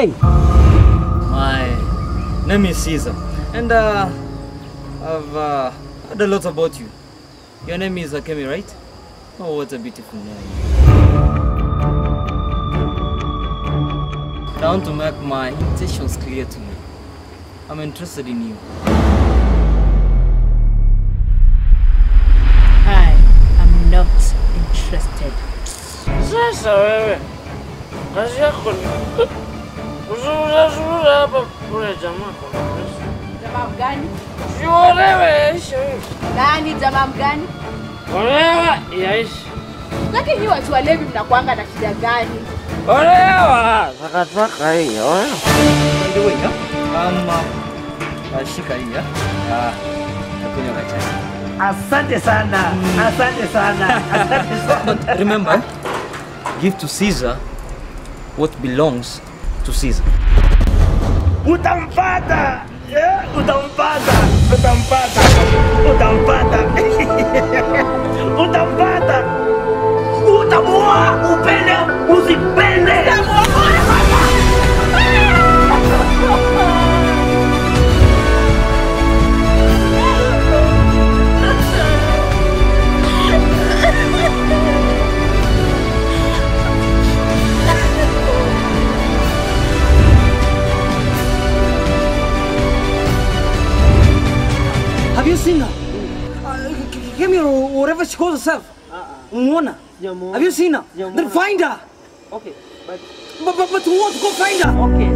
Hey! My name is Caesar, and I've heard a lot about you. Your name is Akemi, right? Oh, what a beautiful name. I want to make my intentions clear to you. I'm interested in you. I am not interested. Sasa wewe kazi yako ni kuzungumza hapa kule jamaa kwa pesa. Jamaa mgani? Siolewe isho. Nani jamaa mgani? Olewa yaishi. Lakini nyinyi watu walevi mnakuanga na shida gani? Olewa takataka hii. Olewa. By the way, shika hii, nakunywa kachai. Asante sana. Asante sana. Asante sana. But remember, give to Caesar what belongs to Caesar. Utampata! Utampata! Utampata! Utampata! Utampata! Utamuoa upende usipende! Have you seen her? Kemi or whatever she calls herself. Umwona? Have you seen her? Then find her. Okay, but But who wants to go find her? okay.